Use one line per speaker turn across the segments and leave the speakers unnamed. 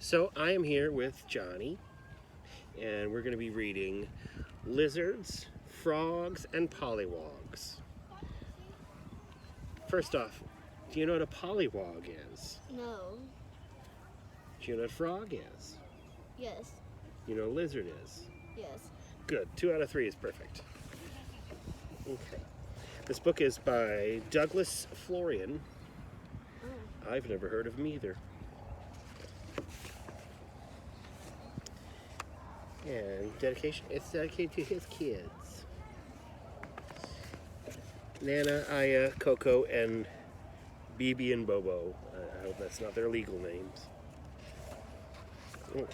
So I am here with Johnny, and we're going to be reading Lizards, Frogs, and Pollywogs. First off, do you know what a pollywog is?
No.
Do you know what a frog is?
Yes.
You know what a lizard is?
Yes.
Good. 2 out of 3 is perfect. Okay. This book is by Douglas Florian.
Oh.
I've never heard of him either. And dedication, it's dedicated to his kids. Nana, Aya, Coco, and Bibi and Bobo. I hope that's not their legal names. Okay,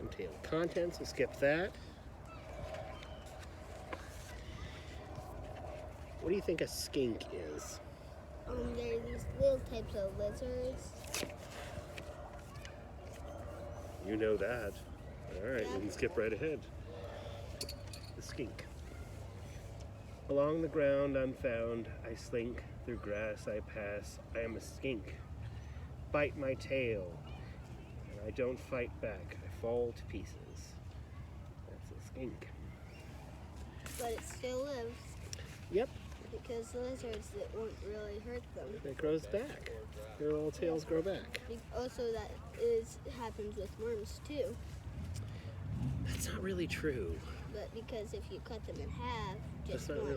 and table of contents, we'll skip that. What do you think a skink is?
There are these little types of lizards.
You know that. All right,
Yeah.
we can skip right ahead. The skink. Along the ground I'm found, I slink, through grass I pass, I am a skink. Bite my tail, and I don't fight back, I fall to pieces. That's a skink.
But it still lives
Yep,
because lizards, it won't really hurt them.
it grows back. Their little tails grow back.
Also, happens with worms too.
That's not really true.
But because if you cut them in half, just
That's not
once.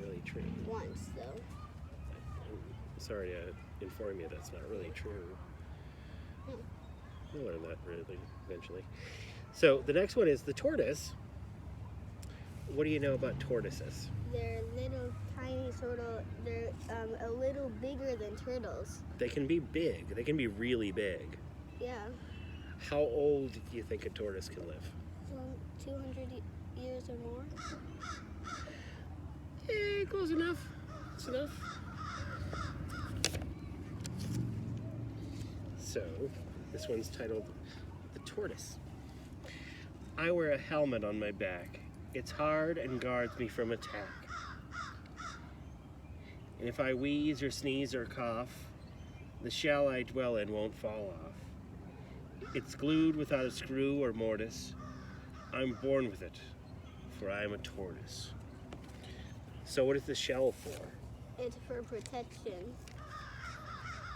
really true.
Once though.
I'm sorry to inform you that's not really true.
Hmm.
You'll learn that really eventually. So the next one is the tortoise. What do you know about tortoises?
They're little tiny they're a little bigger than turtles.
They can be big. They can be really big.
Yeah.
How old do you think a tortoise can live?
200 years or more.
Close enough. That's enough. So, this one's titled The Tortoise. I wear a helmet on my back. It's hard and guards me from attack. And if I wheeze or sneeze or cough, the shell I dwell in won't fall off. It's glued without a screw or mortise. I'm born with it, for I am a tortoise. So what is the shell for?
It's for protection,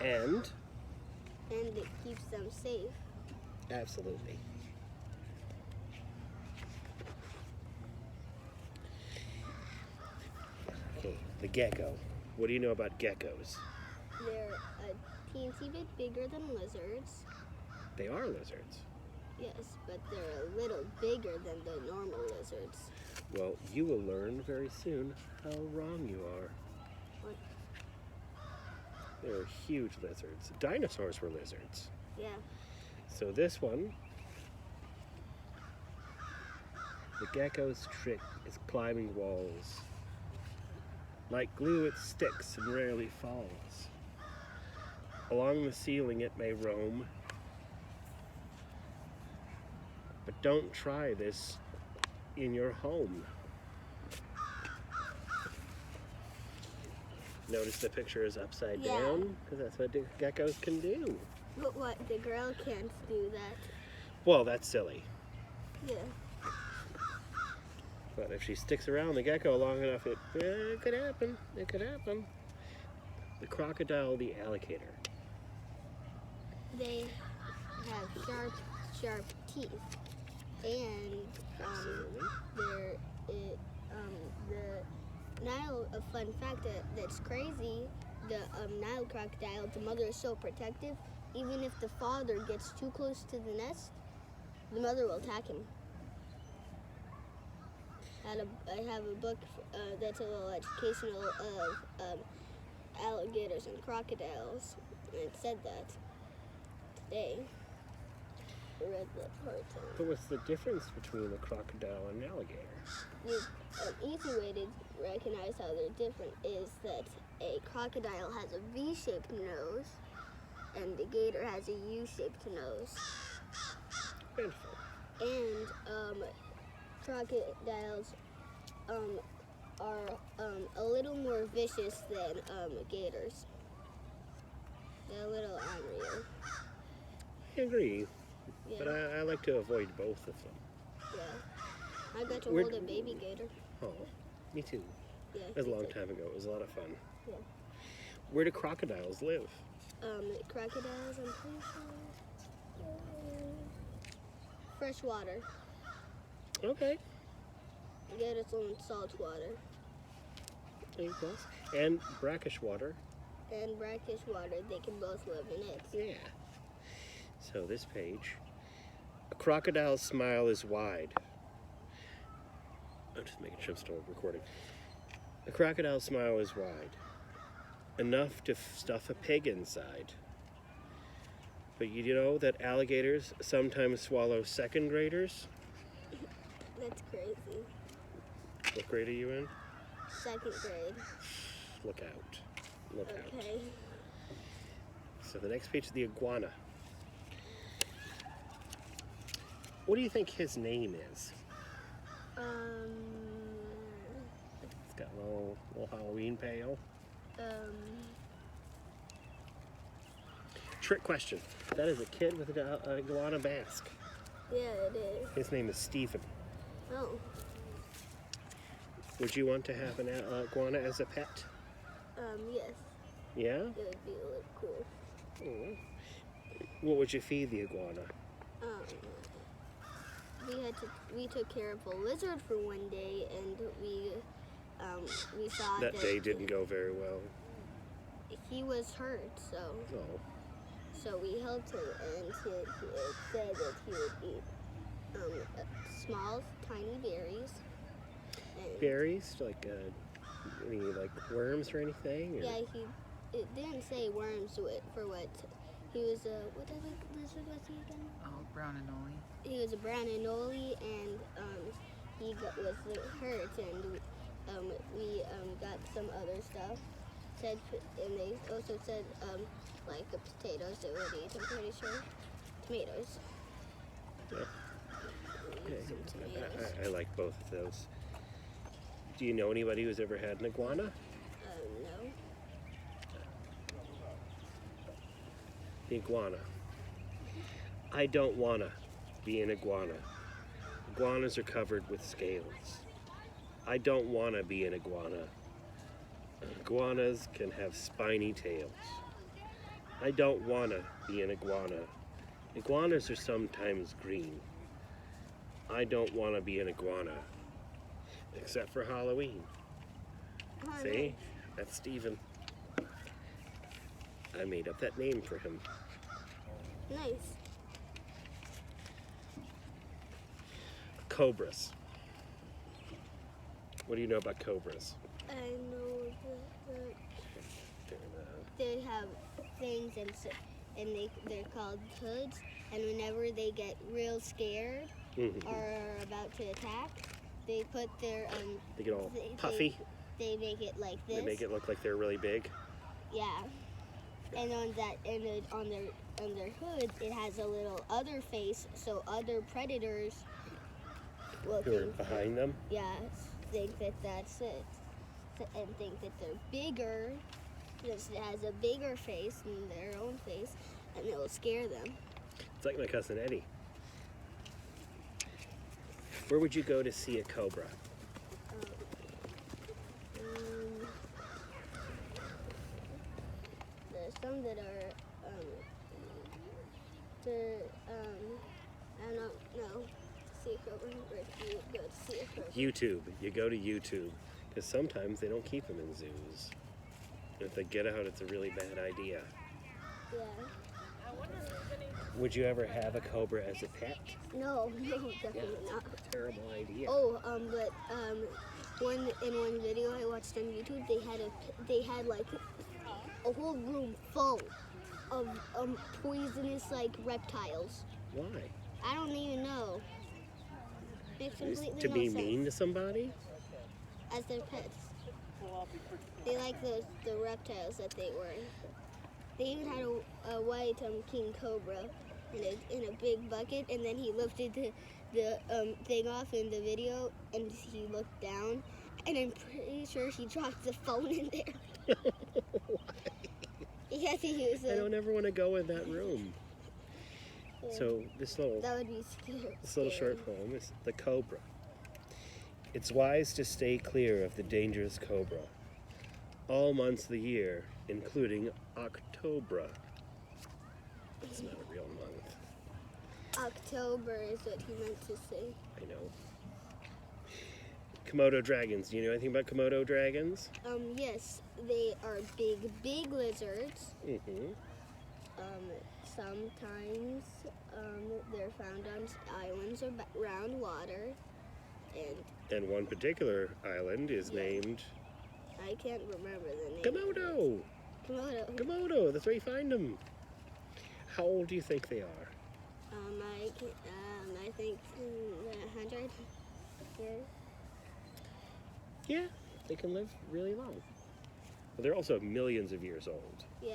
And?
and it keeps them safe.
Absolutely. Okay, the gecko. What do you know about geckos?
They're a teensy bit bigger than lizards.
They are lizards.
Yes, but they're a little bigger than the normal lizards.
Well, you will learn very soon how wrong you are.
What?
They're huge lizards. Dinosaurs were lizards.
Yeah.
So this one, the gecko's trick is climbing walls. Like glue it sticks and rarely falls. Along the ceiling it may roam. But don't try this in your home. Notice the picture is upside
Yeah.
down, because that's what geckos can do.
But what? The girl can't do that.
Well, that's silly.
Yeah.
But if she sticks around the gecko long enough, it could happen. It could happen. The crocodile, the alligator.
They have sharp teeth. And
Absolutely.
a fun fact that's crazy, the Nile crocodile, the mother is so protective, even if the father gets too close to the nest, the mother will attack him. I have a book that's a little educational of alligators and crocodiles, and it said that today. I read that part.
But what's the difference between a crocodile and an alligator?
An easy way to recognize how they're different is that a crocodile has a V-shaped nose and the gator has a U-shaped nose.
Beautiful.
And crocodiles are a little more vicious than gators. They're a little angrier.
I agree.
Yeah.
But I like to avoid both of them.
Yeah. I got to
Where-
hold a baby gator.
Oh, me too.
Yeah.
That was a
me
long
too.
time ago. It was a lot of fun.
Yeah.
Where do crocodiles live?
Crocodiles, I'm pretty sure. Fresh water.
Okay.
Get its own salt water.
Any plus? And brackish water.
And brackish water, they can both live in it.
Yeah. So this page. A crocodile's smile is wide. I'm just making sure I'm still recording. A crocodile's smile is wide. Enough to stuff a pig inside. But you know that alligators sometimes swallow second graders?
That's crazy.
What grade are you in?
Second grade.
Look out. Look out.
Okay.
So the next page is the iguana. What do you think his name is? It's got a little Halloween pail. Trick question. That is a kid with an iguana mask.
Yeah, it is.
His name is Steven.
Oh.
Would you want to have an iguana as a pet?
Yes.
Yeah?
It would be really cool.
Oh. What would you feed the iguana?
We took care of a lizard for one day, and we saw
That day didn't go very well.
He was hurt, so
Oh.
we helped him, and it said that he would eat small, tiny berries. And
Berries? Like any like worms or anything? Or?
yeah, it didn't say worms for what he was. What type of lizard was he again?
Oh, brown anole.
He was a brown anole, and he was hurt, and we got some other stuff. And they also said like potatoes that would eat. I'm pretty sure tomatoes.
Yeah.
We ate some tomatoes.
I like both of those. Do you know anybody who's ever had an iguana?
No.
The iguana. I don't wanna be an iguana. Iguanas are covered with scales. I don't wanna be an iguana. Iguanas can have spiny tails. I don't wanna be an iguana. Iguanas are sometimes green. I don't wanna be an iguana. Except for Halloween.
Oh,
See? That's Steven. I made up that name for him.
Nice.
Cobras. What do you know about cobras?
I know they have things, and they're called hoods. And whenever they get real scared
Mhm.
or are about to attack, they put their
They get all
they-
puffy.
They make it like this.
They make it look like they're really big.
Yeah. And on their hood, it has a little other face, so other predators will
Who are
think
behind them.
think that that's it, and think that they're bigger, because it has a bigger face than their own face, and it will scare them.
It's like my cousin Eddie. Where would you go to see a cobra?
There's some that are I don't know. See a cobra. Where do you go to see a cobra?
YouTube. You go to YouTube. Because sometimes they don't keep them in zoos. If they get out, it's a really bad idea.
Yeah.
Would you ever have a cobra as a pet?
No, definitely not.
Terrible idea.
Oh, but in one video I watched on YouTube, they had like a whole room full of poisonous like reptiles.
Why?
I don't even know. Makes completely
To
no
be
sense.
mean to somebody?
As their pets. They like the reptiles that they were. They even had a white king cobra in a big bucket, and then he lifted the thing off in the video, and he looked down, and I'm pretty sure he dropped the phone in there. He had to use
I
it.
don't ever want to go in that room. So this little
That would be scary.
short poem is the cobra. It's wise to stay clear of the dangerous cobra all months of the year, including October. It's not a real month.
October is what he meant to say.
I know. Komodo dragons. Do you know anything about Komodo dragons?
Yes, they are big lizards.
Mm-hmm.
Sometimes they're found on islands around water,
And one particular island is
Yeah.
named
I can't remember the name.
Komodo.
Komodo.
Komodo. That's where you find them. How old do you think they are?
I think 100 years.
Yeah, they can live really long. But they're also millions of years old.
Yeah.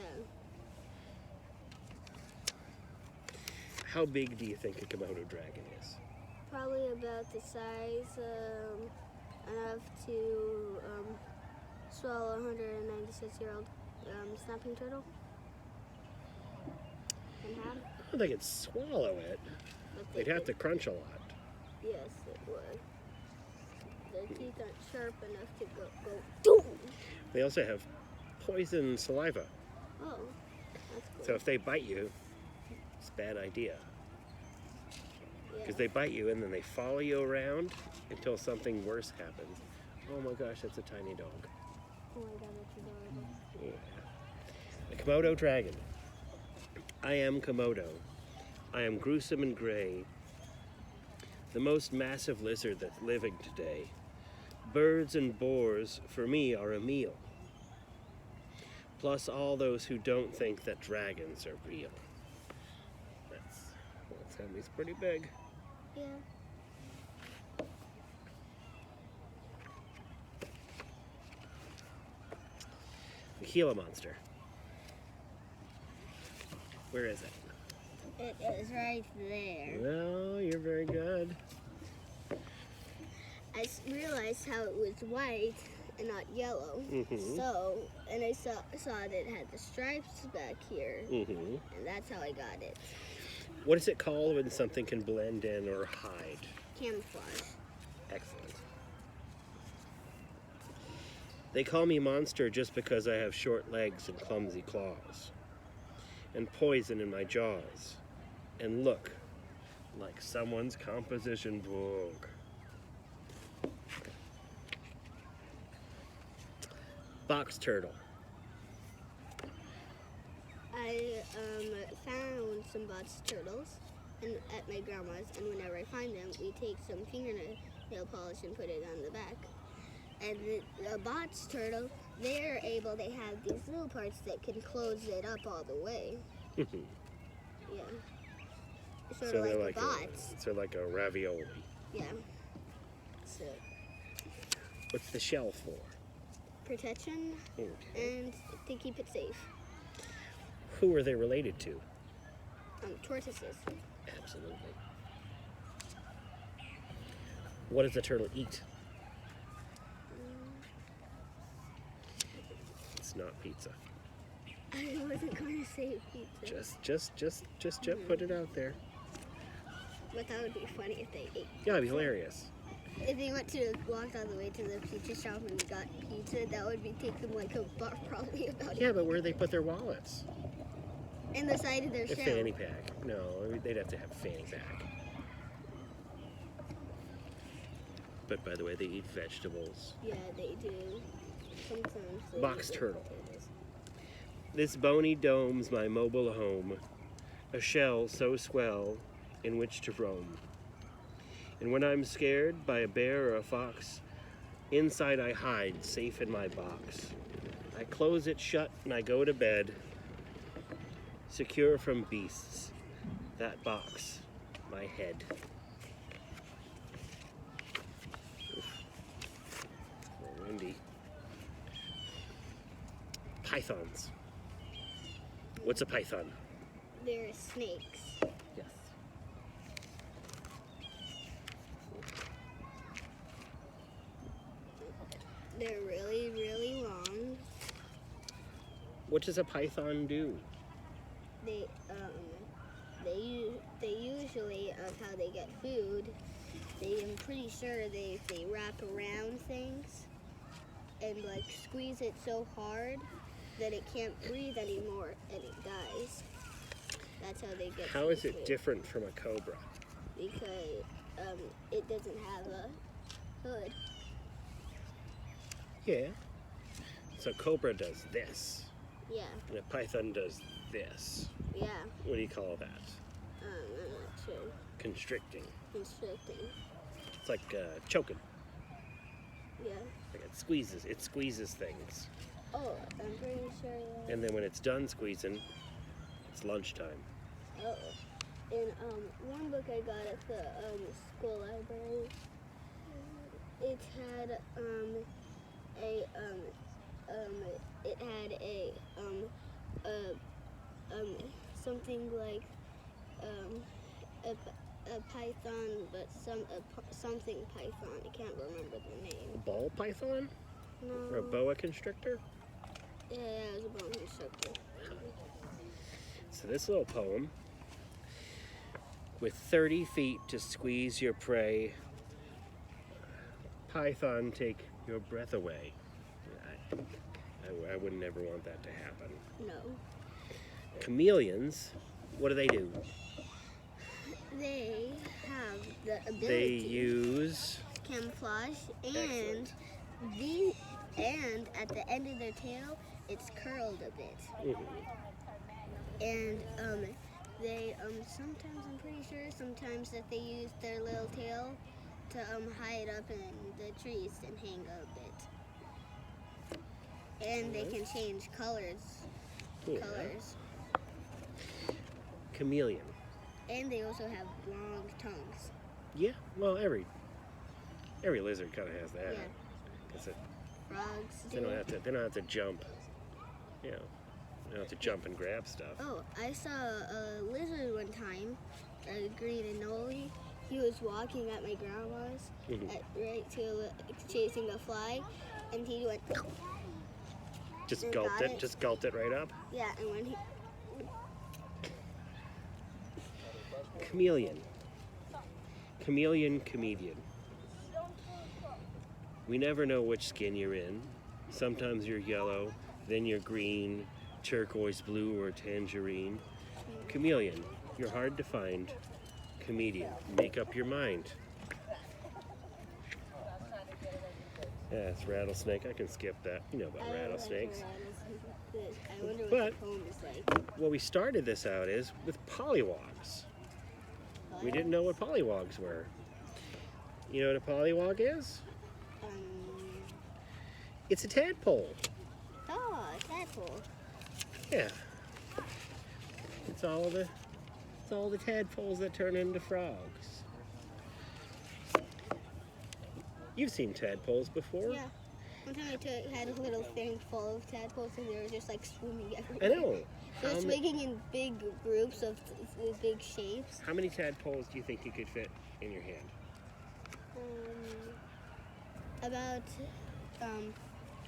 How big do you think a Komodo dragon is?
Probably about the size enough to swallow a 196-year-old snapping turtle in half.
I don't think it'd swallow it.
But
They'd have to crunch a lot.
Yes, it would. Their teeth aren't sharp enough to go doom.
They also have poison saliva.
Oh, that's cool.
So if they bite you, it's a bad idea. Because they bite you and then they follow you around until something worse happens. Oh my gosh, that's a tiny dog.
Oh my god, that's adorable.
Yeah. The Komodo dragon. I am Komodo. I am gruesome and gray. The most massive lizard that's living today. Birds and boars for me are a meal. Plus all those who don't think that dragons are real. That's Henry's pretty big.
Yeah.
The Gila monster. Where is it?
It is right there.
Well, you're very good.
I realized how it was white and not yellow.
Mhm.
So, and I saw that it had the stripes back here,
Mm-hmm.
and that's how I got it.
What is it called when something can blend in or hide?
Camouflage.
Excellent. They call me monster just because I have short legs and clumsy claws, and poison in my jaws, and look like someone's composition book. Box turtle.
I found some box turtles at my grandma's, and whenever I find them, we take some fingernail polish and put it on the back. And the box turtle, they have these little parts that can close it up all the way. Yeah. Sort of like bots.
Sort of like a ravioli.
Yeah. So,
What's the shell for?
protection
Okay.
and to keep it safe.
Who are they related to?
Tortoises.
Absolutely. What does a turtle eat? It's not pizza.
I wasn't going to say pizza.
Just put it out there.
But that would be funny if they ate.
Yeah, it'd be hilarious.
If they walked all the way to the pizza shop and got pizza, that would take them like probably about
Yeah, but where do they put their wallets?
in the side of their
A
shell.
fanny pack. No, they'd have to have a fanny pack. But by the way, they eat vegetables.
Yeah, they do. Sometimes they
Box
eat
turtle.
potatoes.
This bony dome's my mobile home, a shell so swell in which to roam. And when I'm scared by a bear or a fox, inside I hide, safe in my box. I close it shut and I go to bed, secure from beasts. That box, my head. Oof. A little windy. Pythons. What's a python?
They're snakes.
Yes.
They're really, really long.
What does a python do?
They usually of how they get food, I'm pretty sure they wrap around things and like squeeze it so hard that it can't breathe anymore and it dies. That's how they get
How is it
food.
different from a cobra?
Because it doesn't have a hood.
Yeah. So cobra does this,
Yeah,
and a python does this.
yeah.
What do you call that?
I'm not sure.
Constricting.
Constricting.
It's like choking.
Yeah.
Like it squeezes things.
Oh, I'm pretty sure.
And then when it's done squeezing, it's lunchtime.
Oh, in one book I got at the school library, it had something like a python, but something python. I can't remember the name.
A ball python?
No.
Or a boa constrictor?
Yeah, it was a bone constrictor.
So this little poem, with 30 feet to squeeze your prey, python take your breath away. I would never want that to happen.
No.
Chameleons, what do?
They have the ability.
They use
camouflage,
Excellent.
and at the end of their tail, it's curled a bit. And they sometimes, I'm pretty sure, sometimes that they use their little tail to hide up in the trees and hang a bit. And they can change colors.
Yeah. Chameleon.
And they also have long tongues.
Yeah, well, every lizard kind of has that.
Yeah.
'Cause
Frogs
they
do.
don't have to jump. You know, they don't have to jump and grab stuff.
Oh, I saw a lizard one time, a green anole. He was walking at my grandma's, right to chasing a fly, and he went.
Just
and
gulped
got
it. Just gulped it right up.
Yeah, and when he.
Chameleon. Chameleon, comedian. We never know which skin you're in. Sometimes you're yellow, then you're green, turquoise blue, or tangerine. Chameleon, you're hard to find. Comedian, make up your mind. Yeah, it's rattlesnake. I can skip that. You know about rattlesnakes.
I wonder what
But-
the poem is like.
Well, we started this out is with pollywogs. We didn't know what pollywogs were. You know what a pollywog is? It's a tadpole.
Oh, a tadpole.
Yeah. It's all the tadpoles that turn into frogs. You've seen tadpoles before.
Yeah. One time I had a little thing full of tadpoles and they were just like swimming
I
everywhere.
know.
They're
How,
swimming in big groups of big shapes.
how many tadpoles do you think you could fit in your hand?
About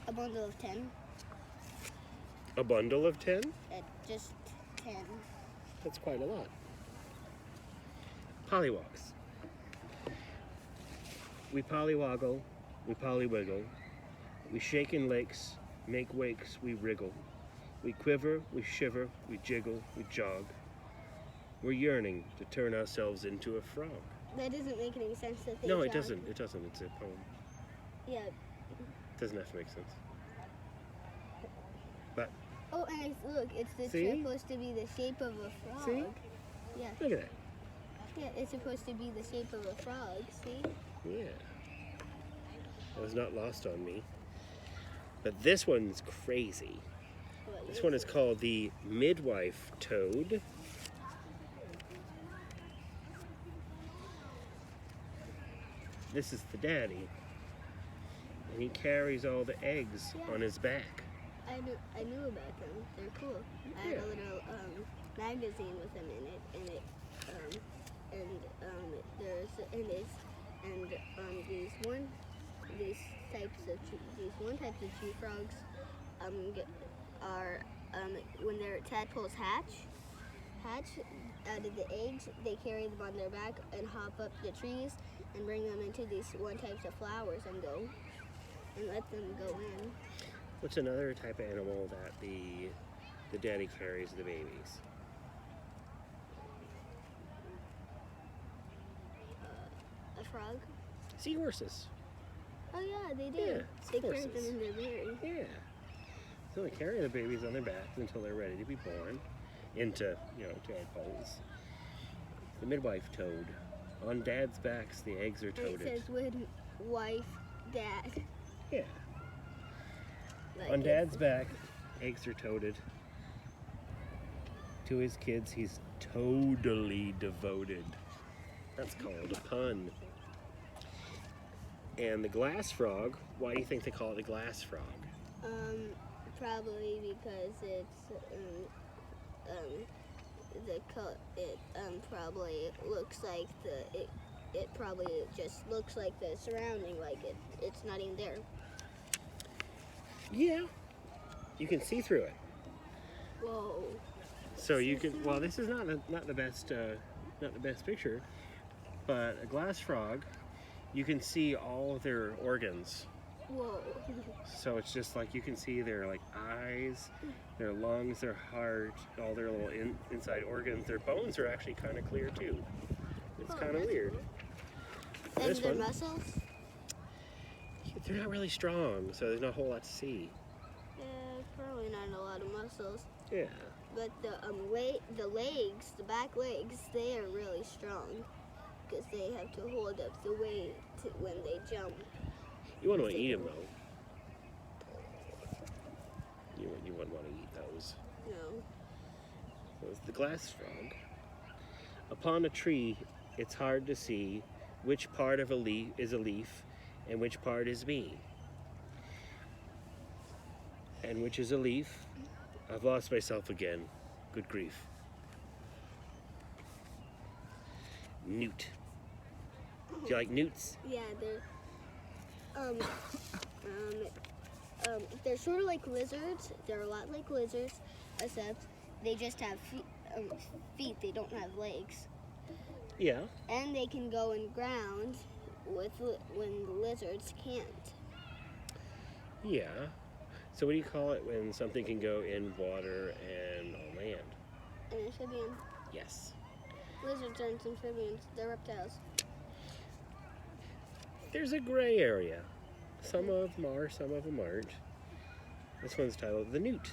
a bundle of 10.
A bundle of 10?
Just 10.
That's quite a lot. Pollywogs. We pollywoggle, we pollywiggle. We shake in lakes, make wakes, we wriggle. We quiver, we shiver, we jiggle, we jog. We're yearning to turn ourselves into a frog.
That doesn't make any sense that they
No, it
jog.
doesn't. It doesn't. It's a poem.
Yeah.
It doesn't have to make sense. But
Oh, and look, it's
See?
supposed to be the shape of a frog.
See?
Yeah.
look at that.
Yeah, it's supposed to be the shape of a frog, see?
Yeah. That was not lost on me. But this one's crazy.
What
This one is called the midwife toad. This is the daddy. And he carries all the eggs on his back.
I knew about them. They're cool. I had
Yeah.
a little magazine with them in it, and these one types of tree frogs are when their tadpoles hatch, out of the eggs, they carry them on their back and hop up the trees and bring them into these one types of flowers and let them go in.
What's another type of animal that the daddy carries the babies?
A frog?
Seahorses.
Oh yeah, they do.
Yeah,
They carry them
horses.
in their berry.
Yeah. So they carry the babies on their backs until they're ready to be born into, tadpoles. The midwife toad. On dad's backs, the eggs are
And
toaded.
it says with wife, dad.
Yeah.
Like
On
if-
dad's back, eggs are toaded. To his kids, he's totally devoted. That's called a pun. And the glass frog, why do you think they call it the glass frog?
Probably because it's it probably looks like it probably just looks like the surrounding, like it's not even there.
Yeah. You can see through it.
Whoa.
So you can. Well, this is not the best picture, but a glass frog, you can see all of their organs.
Whoa.
So it's just like you can see their like eyes, their lungs, their heart, all their little inside organs. Their bones are actually kind of clear too. It's
Oh,
kind of
that's
weird.
And
This
their
one,
muscles?
they're not really strong, so there's not a whole lot to see.
Yeah, probably not a lot of muscles.
Yeah.
But the legs, the back legs, they are really strong because they have to hold up the weight when they jump.
You wouldn't want to eat them though. You wouldn't want to eat those.
No.
So it's the glass frog. Upon a tree, it's hard to see which part of a leaf is a leaf and which part is me. And which is a leaf? I've lost myself again. Good grief. Newt. Do you like newts?
Yeah, they're sort of like lizards. They're a lot like lizards, except they just have feet. They don't have legs,
Yeah.
and they can go in ground when the lizards can't.
Yeah. So what do you call it when something can go in water and on land?
An amphibian.
Yes.
Lizards aren't amphibians. They're reptiles.
There's a gray area. Some of them are, some of them aren't. This one's titled The Newt.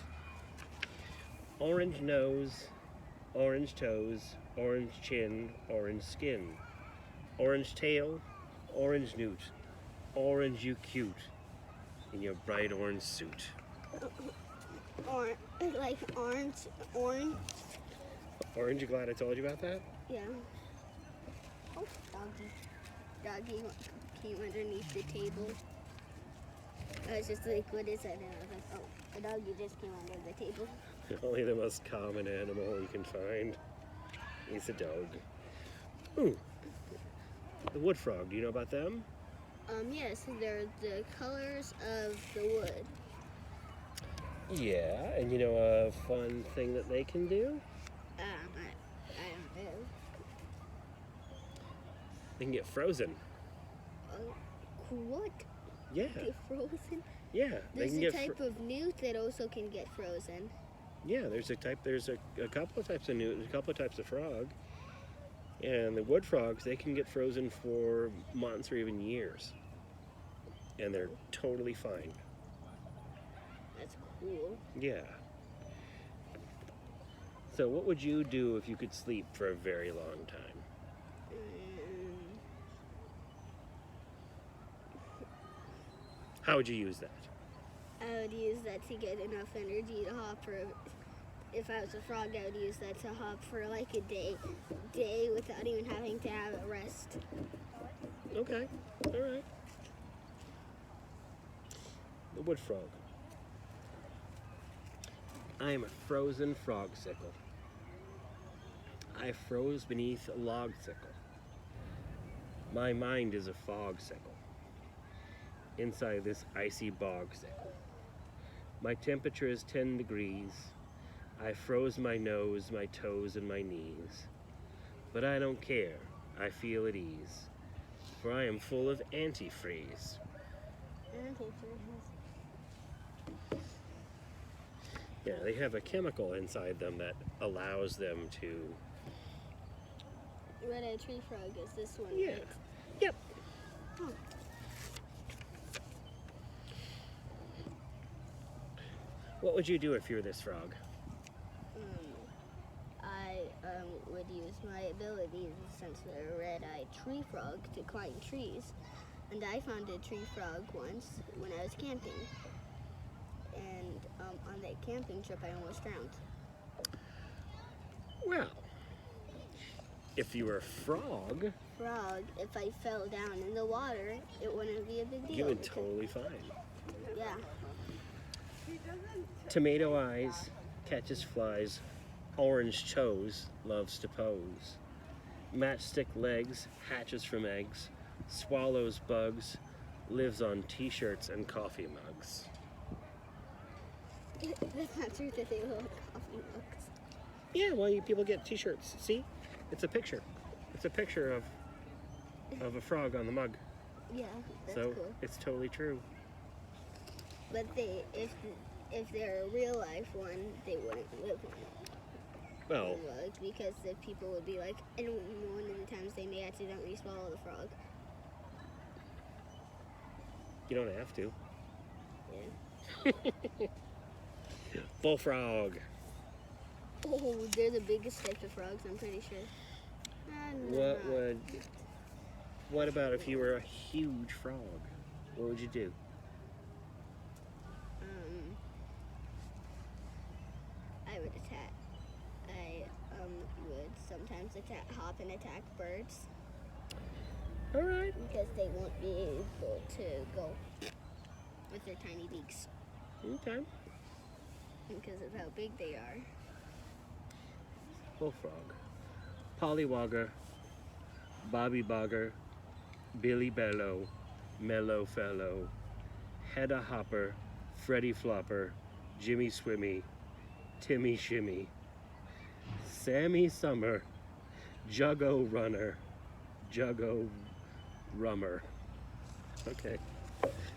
Orange nose, orange toes, orange chin, orange skin. Orange tail, orange newt. Orange you cute in your bright orange suit.
Like orange.
Orange, you glad I told you about that?
Yeah. Oh, doggy came underneath the table. I was just like, what is that? And I was like, oh, a doggy just came under the table.
Only the most common animal you can find is a dog. Ooh. The wood frog, do you know about them?
Yes, they're the colors of the wood.
Yeah, and you know a fun thing that they can do?
I don't know.
They can get frozen.
What?
Yeah,
Get frozen?
yeah. They
There's
can
a
get
type of newt that also can get frozen.
yeah, there's a couple of types of newt, there's a couple of types of frog. And the wood frogs, they can get frozen for months or even years. And they're totally fine.
That's cool.
Yeah. So what would you do if you could sleep for a very long time? How would you use that?
I would use that to get enough energy to hop for. If I was a frog, I would use that to hop for like a day without even having to have a rest.
Okay, all right. The wood frog. I am a frozen frog-sickle. I froze beneath a log-sickle. My mind is a fog-sickle. Inside this icy bog-sickle. My temperature is 10 degrees. I froze my nose, my toes, and my knees. But I don't care, I feel at ease, for I am full of antifreeze. Yeah, they have a chemical inside them that allows them to...
Red-eyed tree frog is this one,
Yeah.
right?
Yep.
Oh.
What would you do if you were this frog?
I would use my abilities since they're a red-eyed tree frog to climb trees. And I found a tree frog once when I was camping. And on that camping trip, I almost drowned.
Well, if you were a frog,
If I fell down in the water, it wouldn't be a big deal.
you would totally fine.
Yeah.
Tomato eyes, catches flies, orange toes, loves to pose. Matchstick legs, hatches from eggs, swallows bugs, lives on t-shirts and coffee mugs.
That's not true that they look coffee mugs.
Yeah, well, people get t-shirts. See? It's a picture. It's a picture of a frog on the mug.
Yeah, that's
So
cool.
it's totally true.
But if they're a real life one, they wouldn't live on
Well,
the mug because the people would be like, and one of the times they may accidentally swallow the frog.
you don't have to.
Yeah.
Bullfrog.
Oh, they're the biggest type of frogs, I'm pretty sure.
What about if you were a huge frog? What would you do?
I would attack. I would sometimes hop and attack birds
All right.
because they won't be able to go with their tiny beaks
Okay.
because of how big they are.
Bullfrog. Pollywogger. Bobby Bogger. Billy Bellow. Mellow Fellow. Hedda Hopper. Freddy Flopper. Jimmy Swimmy. Timmy Shimmy. Sammy Summer. Juggo Runner. Juggo Rummer. Okay.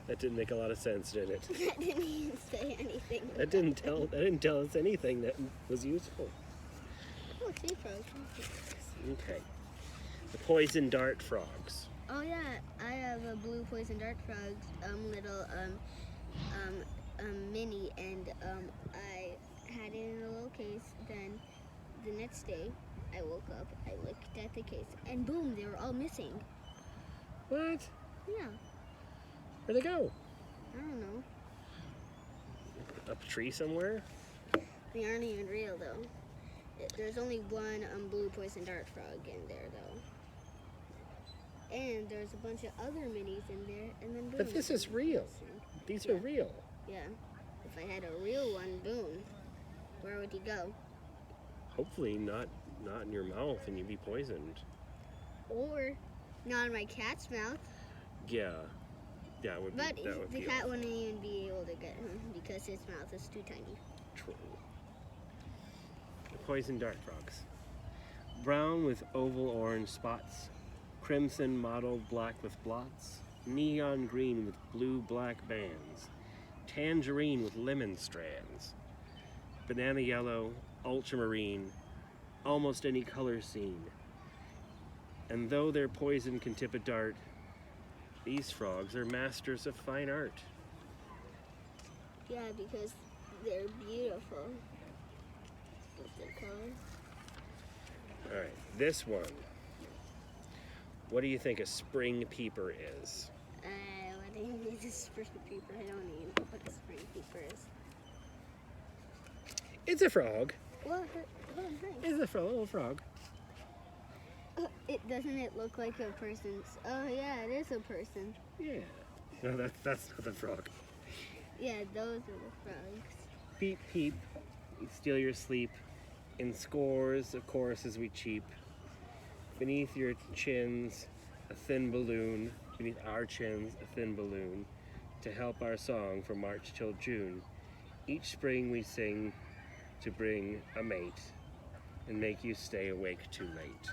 That didn't make a lot of sense, did it?
That didn't even say anything.
That didn't tell us anything that was useful.
Oh, tree frogs.
Okay. The poison dart frogs.
Oh yeah, I have a blue poison dart frogs, little mini, and I had it in a little case. Then the next day, I woke up, I looked at the case, and boom, they were all missing.
What?
Yeah,
Where'd they go?
I don't know.
Up a tree somewhere?
They aren't even real though. There's only one blue poison dart frog in there though. And there's a bunch of other minis in there, and then boom.
But this is real. These are real.
Yeah. If I had a real one, boom. Where would he go?
Hopefully not in your mouth and you'd be poisoned.
Or not in my cat's mouth.
Yeah. That would
But
be, that would
the
be
cat
awful.
wouldn't even be able to get him because his mouth is too tiny.
True. Poison dart frogs. Brown with oval orange spots. Crimson mottled black with blots. Neon green with blue black bands. Tangerine with lemon strands. Banana yellow, ultramarine, almost any color seen. And though their poison can tip a dart, these frogs are masters of fine art.
Yeah, because they're beautiful with their colors.
All right, this one. What do you think a spring peeper is?
What do you mean a spring peeper? I don't even know what a spring peeper is.
It's a frog.
Well, nice.
It's a little frog.
Doesn't it look like a person's? Oh yeah, it is a person.
Yeah. No, that's not the frog.
Yeah, those are the frogs.
Peep, peep, we steal your sleep. In scores of choruses we cheep. Beneath your chins, a thin balloon. Beneath our chins, a thin balloon. To help our song from March till June. Each spring we sing to bring a mate and make you stay awake too late.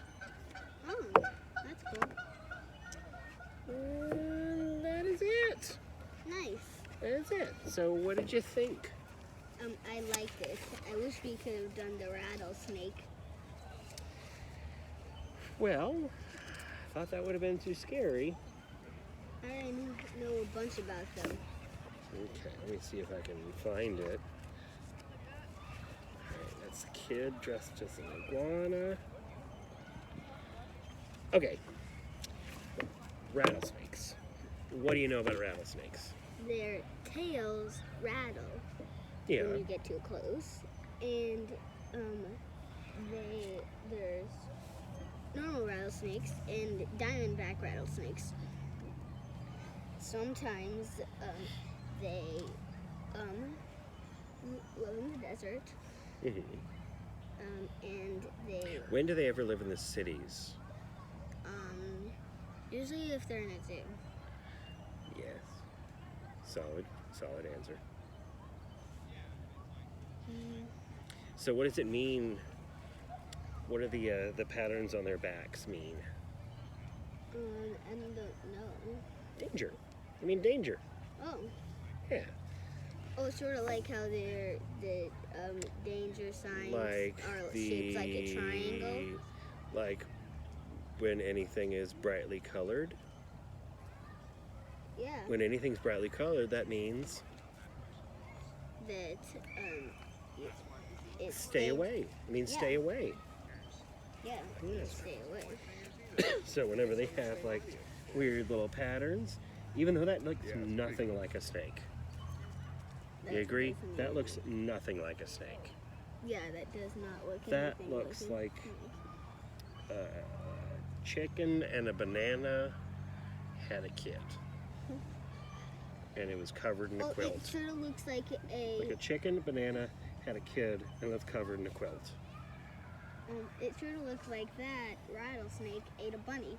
So what did you think?
I liked it. I wish we could have done the rattlesnake.
Well, I thought that would have been too scary.
I know a bunch about them.
Okay, let me see if I can find it. Alright, that's a kid dressed as an iguana. Okay. Rattlesnakes. What do you know about rattlesnakes?
Their tails rattle
Yeah.
when you get too close. And there's normal rattlesnakes and diamondback rattlesnakes. Sometimes they live in the desert,
Mhm.
and they
When do they ever live in the cities?
usually if they're in a zoo.
Yes. Solid answer. So what does it mean? What do the patterns on their backs mean?
I don't know.
Danger. I mean danger.
Oh.
Yeah.
Oh, it's sort of like how the danger signs
Like
are
the
shaped like a triangle.
Like when anything is brightly colored.
Yeah.
When anything's brightly colored, that means
That it's
stay away. It means stay
Yeah.
away.
Yeah.
Yes.
Stay away.
So whenever they have like weird little patterns, even though that looks nothing like a snake. You
That's
agree?
definitely-
That looks nothing like a snake.
Yeah, that does not look.
That
anything
looks
like
like chicken and a banana had a kid. And it was covered in a
It
quilt.
sort of looks like
Like a chicken, banana, had a kid, and it's covered in a quilt.
It sort of looks like that rattlesnake ate a bunny.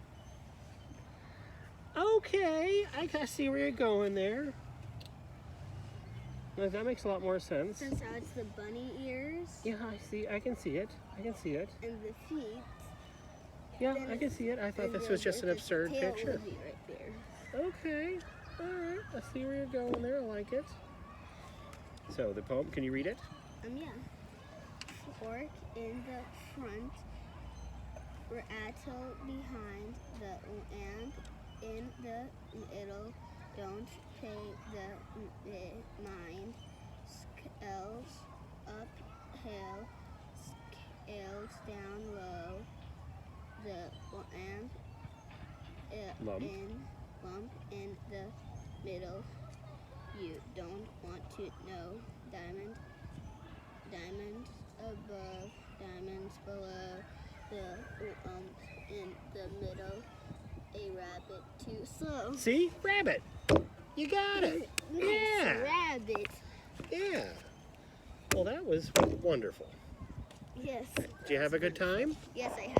Okay, I can see where you're going there. Well, that makes a lot more sense.
Since now it's the bunny ears
Yeah, I can see it. I can see it.
and the feet.
Yeah,
Then
I can see it. I thought
and
this
the-
was just an
the
absurd
tail
picture.
would be right there.
Okay, all right. I see where you're going there. I like it. So the poem, can you read it?
Yeah. Fork in the front, rattle behind, and in the middle. Don't pay the mind. Scales uphill, scales down low. The lump in the middle. You don't want to know. Diamonds above, diamonds below. The lump in the middle. A rabbit too slow.
See? Rabbit. You got it.
Nice
Yeah.
rabbit.
Yeah. Well, that was wonderful.
Yes.
Did you have a good time?
Yes, I had.